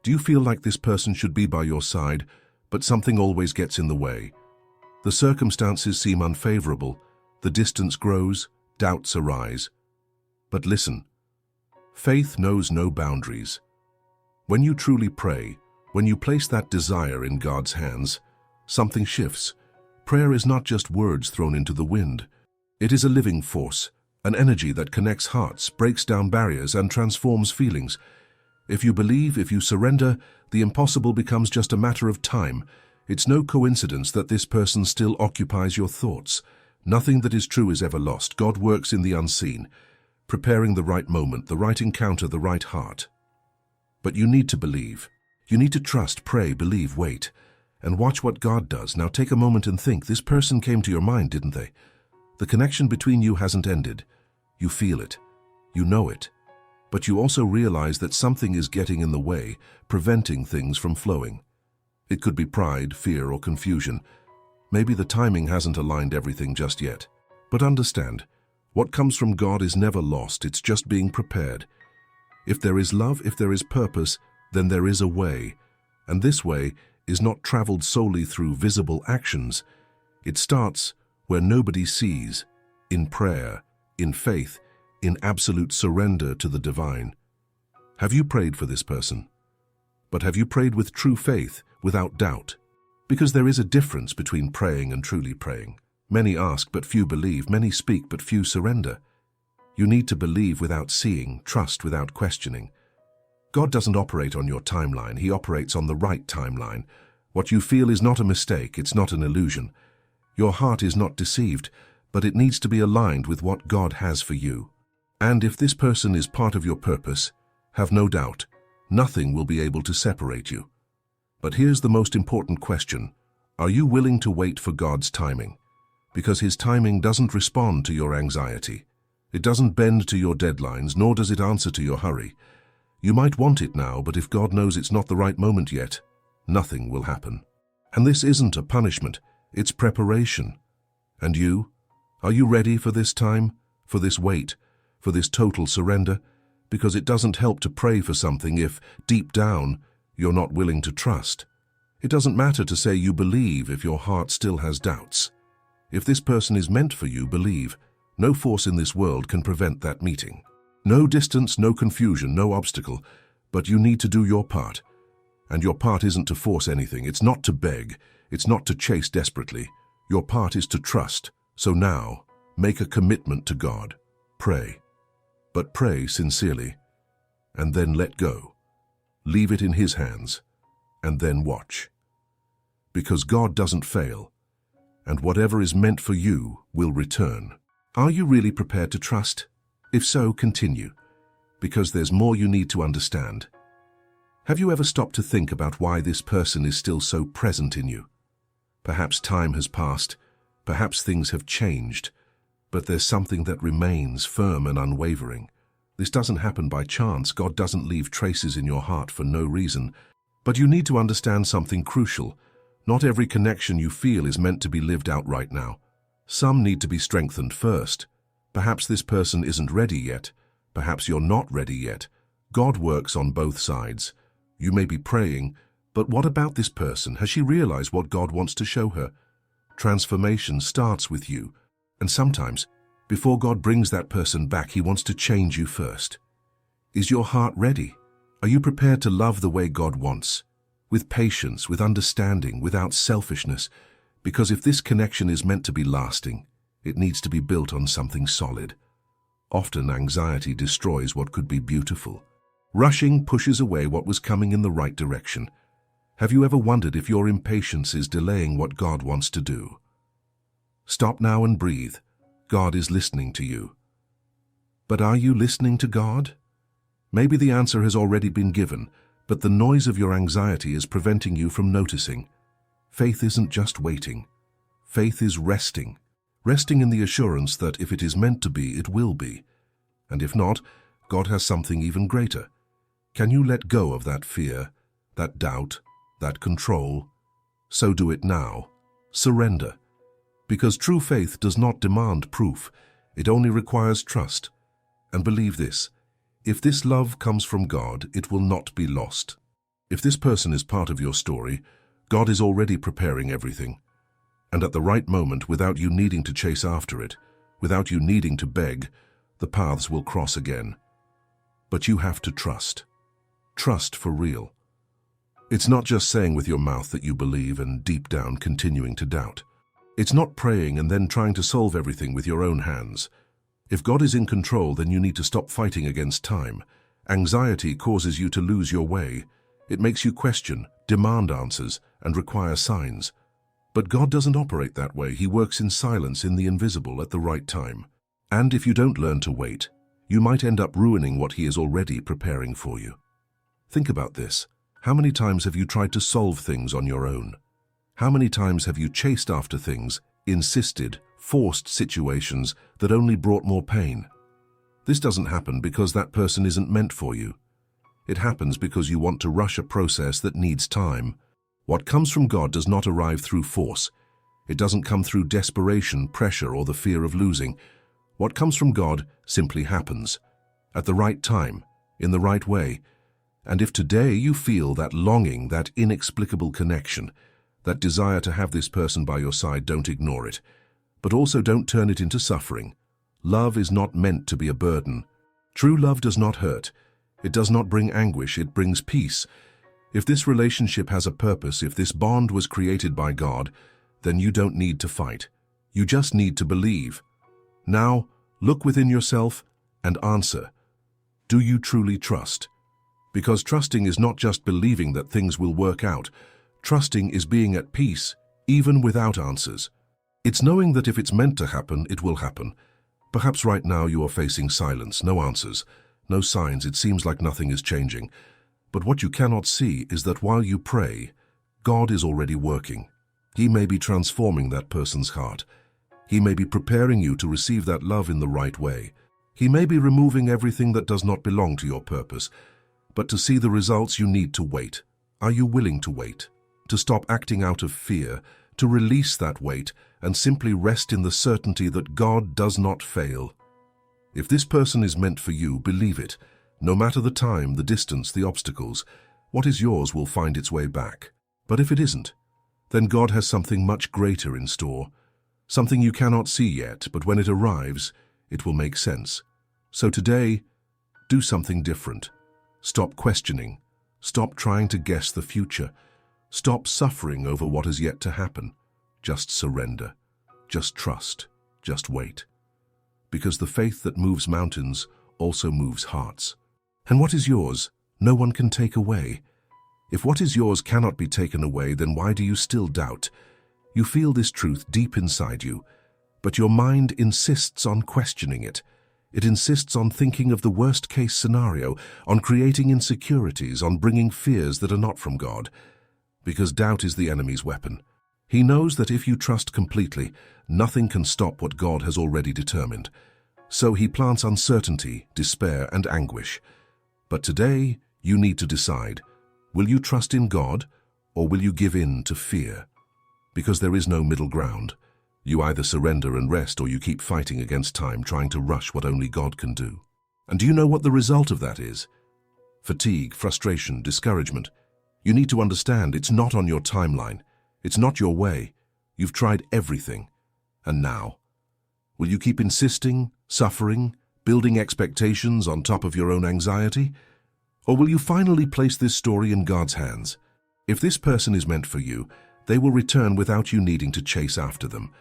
Do you feel like this person should be by your side, but something always gets in the way? The circumstances seem unfavorable, the distance grows, doubts arise. But listen, faith knows no boundaries. When you truly pray, when you place that desire in God's hands, something shifts. Prayer is not just words thrown into the wind. It is a living force, an energy that connects hearts, breaks down barriers, and transforms feelings. If you believe, if you surrender, the impossible becomes just a matter of time. It's no coincidence that this person still occupies your thoughts. Nothing that is true is ever lost. God works in the unseen, preparing the right moment, the right encounter, the right heart. But you need to believe. You need to trust, pray, believe, wait, and watch what God does. Now take a moment and think. This person came to your mind, didn't they? The connection between you hasn't ended. You feel it. You know it. But you also realize that something is getting in the way, preventing things from flowing. It could be pride, fear, or confusion. Maybe the timing hasn't aligned everything just yet. But understand, what comes from God is never lost. It's just being prepared. If there is love, if there is purpose, then there is a way. And this way is not traveled solely through visible actions. It starts where nobody sees, in prayer, in faith, in absolute surrender to the divine. Have you prayed for this person? But have you prayed with true faith, without doubt? Because there is a difference between praying and truly praying. Many ask, but few believe. Many speak, but few surrender. You need to believe without seeing, trust without questioning. God doesn't operate on your timeline. He operates on the right timeline. What you feel is not a mistake. It's not an illusion. Your heart is not deceived, but it needs to be aligned with what God has for you. And if this person is part of your purpose, have no doubt, nothing will be able to separate you. But here's the most important question. Are you willing to wait for God's timing? Because His timing doesn't respond to your anxiety. It doesn't bend to your deadlines, nor does it answer to your hurry. You might want it now, but if God knows it's not the right moment yet, nothing will happen. And this isn't a punishment, it's preparation. And you? Are you ready for this time, for this wait, for this total surrender? Because it doesn't help to pray for something if, deep down, you're not willing to trust. It doesn't matter to say you believe if your heart still has doubts. If this person is meant for you, believe. No force in this world can prevent that meeting. No distance, no confusion, no obstacle. But you need to do your part. And your part isn't to force anything. It's not to beg. It's not to chase desperately. Your part is to trust. So now, make a commitment to God. Pray. But pray sincerely. And then let go. Leave it in His hands. And then watch. Because God doesn't fail. And whatever is meant for you will return. Are you really prepared to trust? If so, continue. Because there's more you need to understand. Have you ever stopped to think about why this person is still so present in you? Perhaps time has passed. Perhaps things have changed. But there's something that remains firm and unwavering. This doesn't happen by chance. God doesn't leave traces in your heart for no reason. But you need to understand something crucial. Not every connection you feel is meant to be lived out right now. Some need to be strengthened first. Perhaps this person isn't ready yet. Perhaps you're not ready yet. God works on both sides. You may be praying, but what about this person? Has she realized what God wants to show her? Transformation starts with you. And sometimes, before God brings that person back, He wants to change you first. Is your heart ready? Are you prepared to love the way God wants? With patience, with understanding, without selfishness. Because if this connection is meant to be lasting, it needs to be built on something solid. Often anxiety destroys what could be beautiful. Rushing pushes away what was coming in the right direction. Have you ever wondered if your impatience is delaying what God wants to do? Stop now and breathe. God is listening to you. But are you listening to God? Maybe the answer has already been given, but the noise of your anxiety is preventing you from noticing. Faith isn't just waiting. Faith is resting. Resting in the assurance that if it is meant to be, it will be. And if not, God has something even greater. Can you let go of that fear, that doubt, that control? So do it now. Surrender. Because true faith does not demand proof. It only requires trust. And believe this, if this love comes from God, it will not be lost. If this person is part of your story, God is already preparing everything. And at the right moment, without you needing to chase after it, without you needing to beg, the paths will cross again. But you have to trust. Trust for real. It's not just saying with your mouth that you believe and deep down continuing to doubt. It's not praying and then trying to solve everything with your own hands. If God is in control, then you need to stop fighting against time. Anxiety causes you to lose your way. It makes you question, demand answers, and require signs. But God doesn't operate that way. He works in silence, in the invisible, at the right time. And if you don't learn to wait, you might end up ruining what He is already preparing for you. Think about this. How many times have you tried to solve things on your own? How many times have you chased after things, insisted, forced situations that only brought more pain? This doesn't happen because that person isn't meant for you. It happens because you want to rush a process that needs time. What comes from God does not arrive through force. It doesn't come through desperation, pressure, or the fear of losing. What comes from God simply happens, at the right time, in the right way. And if today you feel that longing, that inexplicable connection, that desire to have this person by your side, don't ignore it. But also don't turn it into suffering. Love is not meant to be a burden. True love does not hurt. It does not bring anguish, it brings peace. If this relationship has a purpose, if this bond was created by God, then you don't need to fight. You just need to believe. Now, look within yourself and answer. Do you truly trust? Because trusting is not just believing that things will work out. Trusting is being at peace, even without answers. It's knowing that if it's meant to happen, it will happen. Perhaps right now you are facing silence, no answers, no signs. It seems like nothing is changing. But what you cannot see is that while you pray, God is already working. He may be transforming that person's heart. He may be preparing you to receive that love in the right way. He may be removing everything that does not belong to your purpose. But to see the results, you need to wait. Are you willing to wait? To stop acting out of fear, to release that weight, and simply rest in the certainty that God does not fail. If this person is meant for you, believe it. No matter the time, the distance, the obstacles, what is yours will find its way back. But if it isn't, then God has something much greater in store. Something you cannot see yet, but when it arrives, it will make sense. So today, do something different. Stop questioning. Stop trying to guess the future. Stop suffering over what is yet to happen. Just surrender. Just trust. Just wait. Because the faith that moves mountains also moves hearts. And what is yours, no one can take away. If what is yours cannot be taken away, then why do you still doubt? You feel this truth deep inside you, but your mind insists on questioning it. It insists on thinking of the worst-case scenario, on creating insecurities, on bringing fears that are not from God. Because doubt is the enemy's weapon. He knows that if you trust completely, nothing can stop what God has already determined. So he plants uncertainty, despair, and anguish. But today, you need to decide. Will you trust in God, or will you give in to fear? Because there is no middle ground. You either surrender and rest, or you keep fighting against time, trying to rush what only God can do. And do you know what the result of that is? Fatigue, frustration, discouragement. You need to understand it's not on your timeline. It's not your way. You've tried everything. And now? Will you keep insisting, suffering, building expectations on top of your own anxiety? Or will you finally place this story in God's hands? If this person is meant for you, they will return without you needing to chase after them,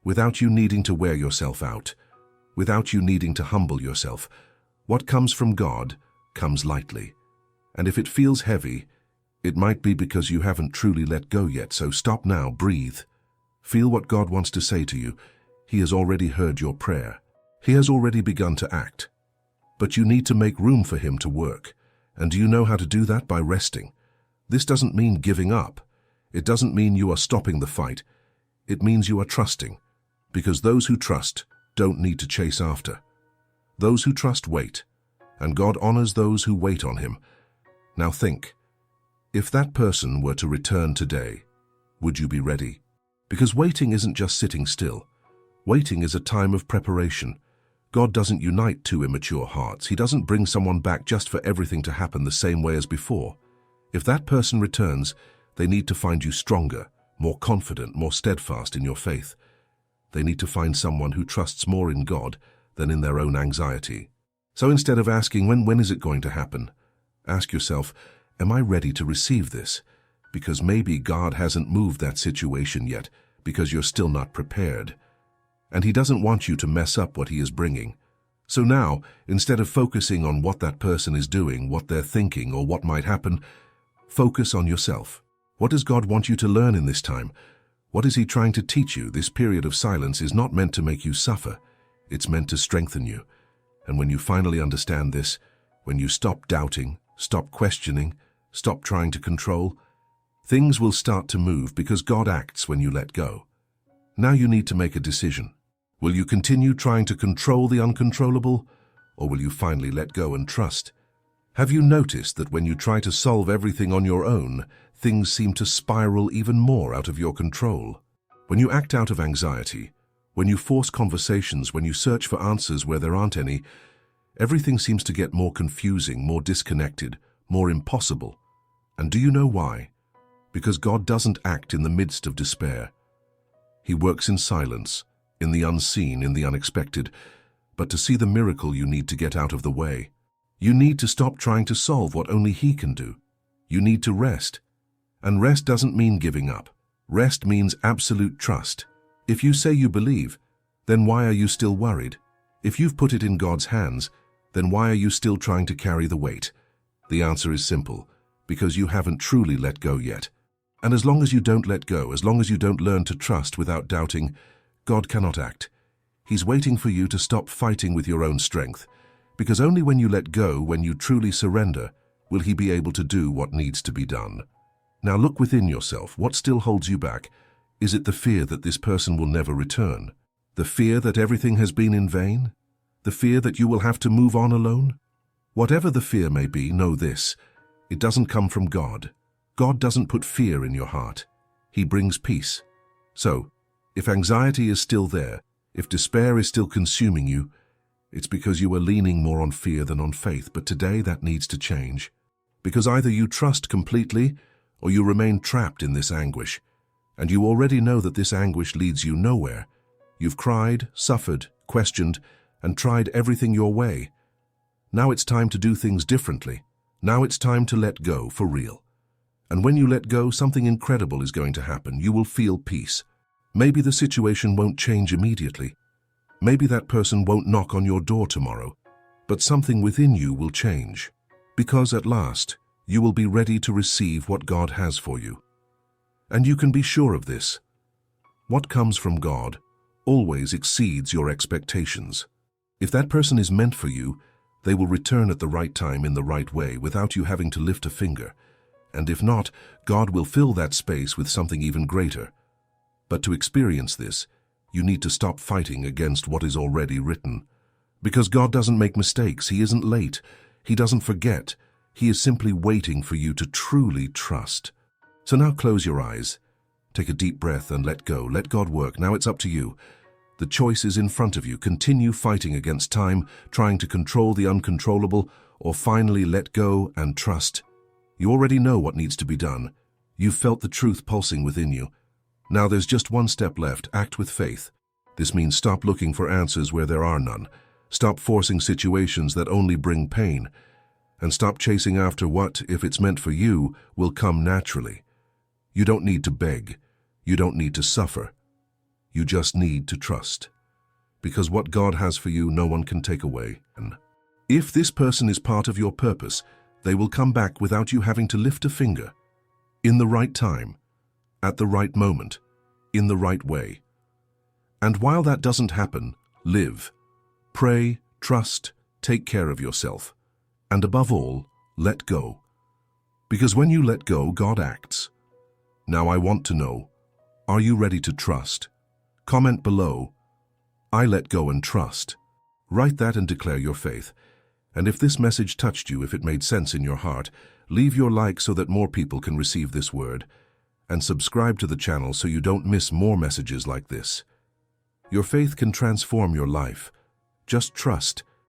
without you needing to wear yourself out, without you needing to humble yourself. What comes from God comes lightly. And if it feels heavy, it might be because you haven't truly let go yet. So stop now, breathe. Feel what God wants to say to you. He has already heard your prayer. He has already begun to act. But you need to make room for Him to work. And do you know how to do that? By resting. This doesn't mean giving up. It doesn't mean you are stopping the fight. It means you are trusting. Because those who trust don't need to chase after. Those who trust wait. And God honors those who wait on Him. Now think. If that person were to return today, would you be ready? Because waiting isn't just sitting still. Waiting is a time of preparation. God doesn't unite two immature hearts. He doesn't bring someone back just for everything to happen the same way as before. If that person returns, they need to find you stronger, more confident, more steadfast in your faith. They need to find someone who trusts more in God than in their own anxiety. So instead of asking, when is it going to happen? Ask yourself, am I ready to receive this? Because maybe God hasn't moved that situation yet, because you're still not prepared. And He doesn't want you to mess up what He is bringing. So now, instead of focusing on what that person is doing, what they're thinking, or what might happen, focus on yourself. What does God want you to learn in this time? What is He trying to teach you? This period of silence is not meant to make you suffer. It's meant to strengthen you. And when you finally understand this, when you stop doubting, stop questioning, stop trying to control, things will start to move because God acts when you let go. Now you need to make a decision. Will you continue trying to control the uncontrollable, or will you finally let go and trust? Have you noticed that when you try to solve everything on your own, things seem to spiral even more out of your control? When you act out of anxiety, when you force conversations, when you search for answers where there aren't any, everything seems to get more confusing, more disconnected, more impossible. And do you know why? Because God doesn't act in the midst of despair. He works in silence, in the unseen, in the unexpected. But to see the miracle, you need to get out of the way. You need to stop trying to solve what only He can do. You need to rest. And rest doesn't mean giving up. Rest means absolute trust. If you say you believe, then why are you still worried? If you've put it in God's hands, then why are you still trying to carry the weight? The answer is simple, because you haven't truly let go yet. And as long as you don't let go, as long as you don't learn to trust without doubting, God cannot act. He's waiting for you to stop fighting with your own strength, because only when you let go, when you truly surrender, will He be able to do what needs to be done. Now look within yourself. What still holds you back? Is it the fear that this person will never return? The fear that everything has been in vain? The fear that you will have to move on alone? Whatever the fear may be, know this: it doesn't come from God. God doesn't put fear in your heart. He brings peace. So, if anxiety is still there, if despair is still consuming you, it's because you are leaning more on fear than on faith. But today that needs to change. Because either you trust completely, or you remain trapped in this anguish. And you already know that this anguish leads you nowhere. You've cried, suffered, questioned, and tried everything your way. Now it's time to do things differently. Now it's time to let go for real. And when you let go, something incredible is going to happen. You will feel peace. Maybe the situation won't change immediately. Maybe that person won't knock on your door tomorrow. But something within you will change. Because at last, you will be ready to receive what God has for you. And you can be sure of this. What comes from God always exceeds your expectations. If that person is meant for you, they will return at the right time in the right way without you having to lift a finger. And if not, God will fill that space with something even greater. But to experience this, you need to stop fighting against what is already written. Because God doesn't make mistakes. He isn't late. He doesn't forget. He is simply waiting for you to truly trust. So now close your eyes. Take a deep breath and let go. Let God work. Now it's up to you. The choice is in front of you. Continue fighting against time, trying to control the uncontrollable, or finally let go and trust. You already know what needs to be done. You've felt the truth pulsing within you. Now there's just one step left. Act with faith. This means stop looking for answers where there are none. Stop forcing situations that only bring pain. And stop chasing after what, if it's meant for you, will come naturally. You don't need to beg. You don't need to suffer. You just need to trust. Because what God has for you, no one can take away. And if this person is part of your purpose, they will come back without you having to lift a finger. In the right time, at the right moment, in the right way. And while that doesn't happen, live. Pray, trust, take care of yourself. And above all, let go. Because when you let go, God acts. Now I want to know, are you ready to trust? Comment below, I let go and trust. Write that and declare your faith. And if this message touched you, if it made sense in your heart, leave your like so that more people can receive this word. And subscribe to the channel so you don't miss more messages like this. Your faith can transform your life. Just trust.